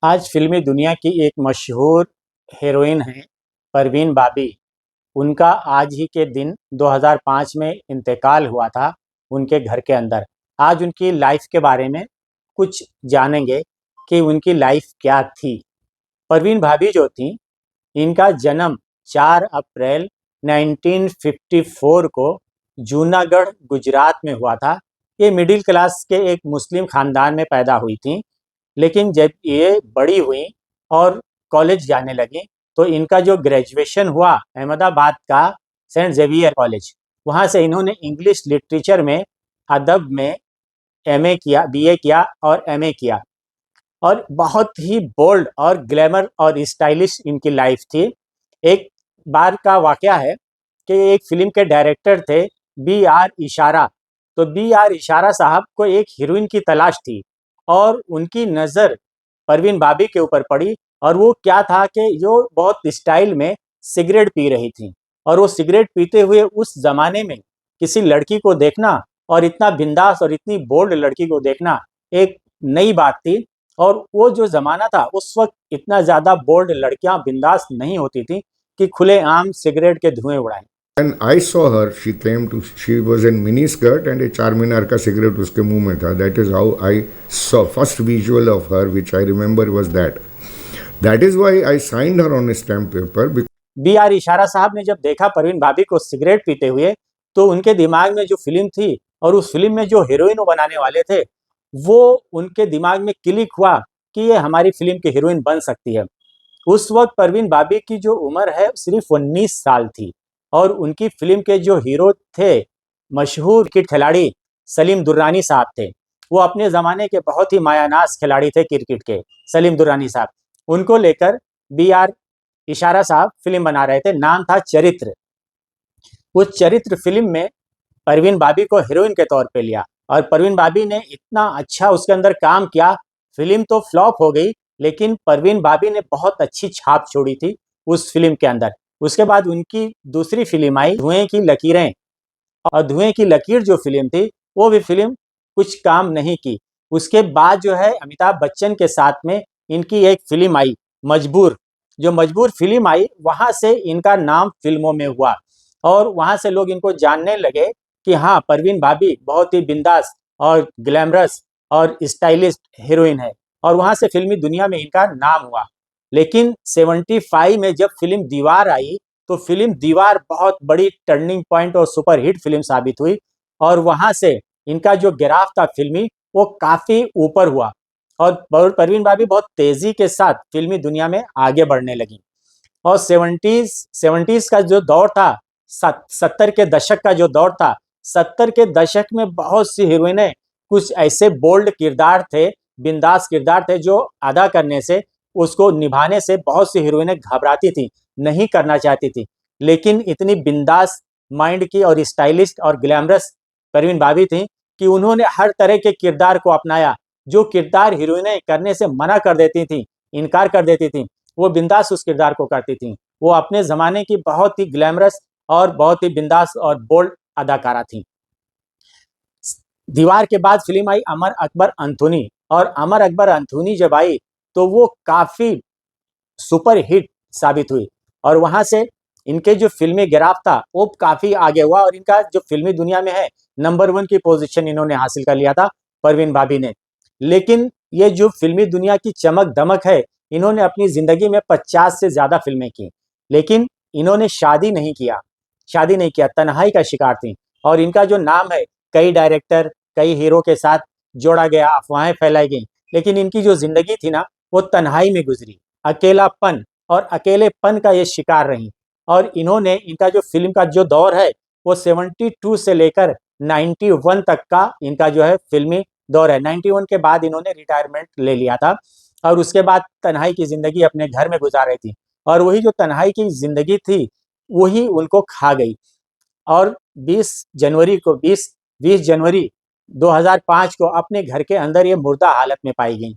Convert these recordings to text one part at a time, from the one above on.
आज फ़िल्मी दुनिया की एक मशहूर हीरोइन हैं परवीन बाबी। उनका आज ही के दिन 2005 में इंतकाल हुआ था उनके घर के अंदर। आज उनकी लाइफ़ के बारे में कुछ जानेंगे कि उनकी लाइफ़ क्या थी। परवीन भाभी जो थीं, इनका जन्म 4 अप्रैल 1954 को जूनागढ़, गुजरात में हुआ था। ये मिडिल क्लास के एक मुस्लिम ख़ानदान में पैदा हुई थीं। लेकिन जब ये बड़ी हुई और कॉलेज जाने लगी तो इनका जो ग्रेजुएशन हुआ अहमदाबाद का सेंट जेवियर कॉलेज, वहाँ से इन्होंने इंग्लिश लिटरेचर में, अदब में एमए किया, बीए किया और एमए किया। और बहुत ही बोल्ड और ग्लैमर और स्टाइलिश इनकी लाइफ थी। एक बार का वाक़या है कि एक फ़िल्म के डायरेक्टर थे बी आर इशारा। तो बी आर इशारा साहब को एक हीरोइन की तलाश थी और उनकी नज़र परवीन बाबी के ऊपर पड़ी। और वो क्या था कि जो बहुत स्टाइल में सिगरेट पी रही थी, और वो सिगरेट पीते हुए उस ज़माने में किसी लड़की को देखना और इतना बिंदास और इतनी बोल्ड लड़की को देखना एक नई बात थी। और वो जो ज़माना था उस वक्त इतना ज़्यादा बोल्ड लड़कियां बिंदास नहीं होती थी कि खुलेआम सिगरेट के धुएं उड़ाएं। When I saw her, she was in mini skirt and a Charminar का cigarette उसके मुंह में था. That is how I saw first visual of her, which I remember was that. That is why I signed her on a stamp paper. B R Ishara साहब ने जब देखा परवीन भाभी को सिगरेट पीते हुए, तो उनके दिमाग में जो फिल्म थी और उस फिल्म में जो हीरोइन वो बनाने वाले थे, वो उनके दिमाग में क्लिक हुआ कि ये हमारी फिल्म की हीरोइन बन सकती है। उस वक्त परवीन बाबी की जो उम्र है सिर्फ 19 साल थी और उनकी फिल्म के जो हीरो थे मशहूर क्रिकेट खिलाड़ी सलीम दुर्रानी साहब थे। वो अपने ज़माने के बहुत ही मायानाज खिलाड़ी थे क्रिकेट के, सलीम दुर्रानी साहब। उनको लेकर बी आर इशारा साहब फिल्म बना रहे थे, नाम था चरित्र। उस चरित्र फिल्म में परवीन बाबी को हीरोइन के तौर पे लिया और परवीन बाबी ने इतना अच्छा उसके अंदर काम किया। फिल्म तो फ्लॉप हो गई, लेकिन परवीन बाबी ने बहुत अच्छी छाप छोड़ी थी उस फिल्म के अंदर। उसके बाद उनकी दूसरी फिल्म आई धुएं की लकीरें, और धुएं की लकीर जो फिल्म थी वो भी फिल्म कुछ काम नहीं की। उसके बाद जो है अमिताभ बच्चन के साथ में इनकी एक फिल्म आई मजबूर। जो मजबूर फिल्म आई वहाँ से इनका नाम फिल्मों में हुआ और वहाँ से लोग इनको जानने लगे कि हाँ, परवीन भाभी बहुत ही बिंदास और ग्लैमरस और स्टाइलिश हीरोइन है, और वहाँ से फिल्मी दुनिया में इनका नाम हुआ। लेकिन 75 में जब फिल्म दीवार आई तो फिल्म दीवार बहुत बड़ी टर्निंग पॉइंट और सुपर हिट फिल्म साबित हुई, और वहाँ से इनका जो ग्राफ था फिल्मी वो काफ़ी ऊपर हुआ और परवीन भाभी बहुत तेज़ी के साथ फिल्मी दुनिया में आगे बढ़ने लगी। और 70s का जो दौर था, 70 के दशक का जो दौर था, 70 के दशक में बहुत सी हीरोइनें, कुछ ऐसे बोल्ड किरदार थे, बिंदास किरदार थे जो अदा करने से, उसको निभाने से बहुत सी हीरोइनें घबराती थी, नहीं करना चाहती थी। लेकिन इतनी बिंदास माइंड की और स्टाइलिश और ग्लैमरस परवीन भाभी थी कि उन्होंने हर तरह के किरदार को अपनाया। जो किरदार हीरोइनें करने से मना कर देती थी, इनकार कर देती थी, वो बिंदास उस किरदार को करती थी। वो अपने ज़माने की बहुत ही ग्लैमरस और बहुत ही बिंदास और बोल्ड अदाकारा थी। दीवार के बाद फिल्म आई अमर अकबर अंथोनी, और अमर अकबर अंथोनी जब आई तो वो काफ़ी सुपर हिट साबित हुई, और वहाँ से इनके जो फिल्मी ग्राफ था वो काफ़ी आगे हुआ और इनका जो फिल्मी दुनिया में है नंबर 1 की पोजीशन इन्होंने हासिल कर लिया था परवीन भाभी ने। लेकिन ये जो फिल्मी दुनिया की चमक दमक है, इन्होंने अपनी ज़िंदगी में 50 से ज़्यादा फिल्में की, लेकिन इन्होंने शादी नहीं किया, तन्हाई का शिकार थी। और इनका जो नाम है कई डायरेक्टर, कई हीरो के साथ जोड़ा गया, अफवाहें फैलाई गई, लेकिन इनकी जो ज़िंदगी थी ना वो तन्हाई में गुजरी, अकेलापन और अकेलेपन का ये शिकार रहीं। और इन्होंने, इनका जो फिल्म का जो दौर है वो 72 से लेकर 91 तक का इनका जो है फिल्मी दौर है। 91 के बाद इन्होंने रिटायरमेंट ले लिया था और उसके बाद तन्हाई की ज़िंदगी अपने घर में गुजार रही थी, और वही जो तन्हाई की ज़िंदगी थी वही उनको खा गई। और 20 जनवरी 2005 को अपने घर के अंदर ये मुर्दा हालत में पाई गई।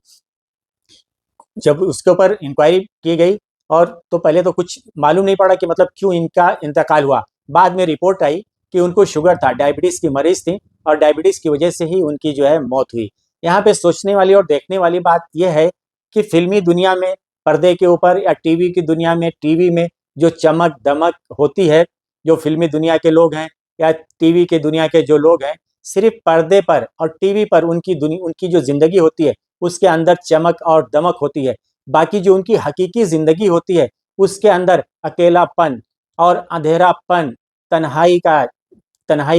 जब उसके ऊपर इंक्वायरी की गई और तो पहले तो कुछ मालूम नहीं पड़ा कि मतलब क्यों इनका इंतकाल हुआ। बाद में रिपोर्ट आई कि उनको शुगर था, डायबिटीज़ की मरीज़ थी और डायबिटीज़ की वजह से ही उनकी जो है मौत हुई। यहाँ पे सोचने वाली और देखने वाली बात यह है कि फिल्मी दुनिया में, पर्दे के ऊपर या टीवी की दुनिया में, टीवी में जो चमक दमक होती है, जो फिल्मी दुनिया के लोग हैं या टीवी के दुनिया के जो लोग हैं, सिर्फ पर्दे पर और टीवी पर उनकी जो ज़िंदगी होती है उसके अंदर चमक और दमक होती है। बाकी जो उनकी हकीकी ज़िंदगी होती है उसके अंदर अकेलापन और अंधेरापन, तन्हाई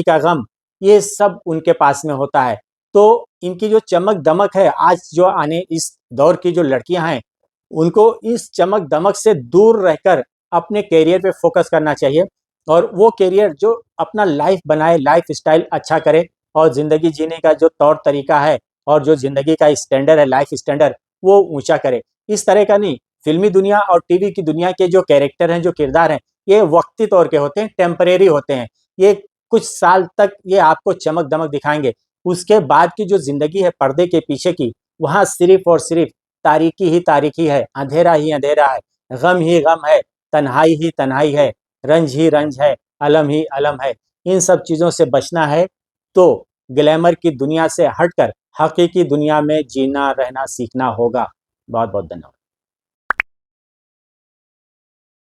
का गम, ये सब उनके पास में होता है। तो इनकी जो चमक-दमक है, आज जो आने इस दौर की जो लड़कियाँ हैं, उनको इस चमक-दमक से दूर रहकर अपने करियर पे फ़ोकस करना चाहिए और वो करियर जो अपना लाइफ़ बनाए, लाइफ़स्टाइल अच्छा करे और ज़िंदगी जीने का जो तौर-तरीका है और जो ज़िंदगी का स्टैंडर्ड है, लाइफ़ स्टैंडर्ड, वो ऊँचा करे। इस तरह का नहीं, फ़िल्मी दुनिया और टीवी की दुनिया के जो कैरेक्टर हैं, जो किरदार हैं, ये वक़्ती तौर के होते हैं, टेम्परेरी होते हैं। ये कुछ साल तक ये आपको चमक-दमक दिखाएँगे। उसके बाद की जो ज़िंदगी है पर्दे के पीछे की, वहाँ सिर्फ़ और सिर्फ़ तारीकी ही तारीकी है, अंधेरा ही अंधेरा है, गम ही गम है, तन्हाई ही तन्हाई है, रंज ही रंज है, अलम ही अलम है। इन सब चीज़ों से बचना है तो ग्लैमर की दुनिया से हटकर हकीकी दुनिया में जीना रहना सीखना होगा। बहुत-बहुत धन्यवाद।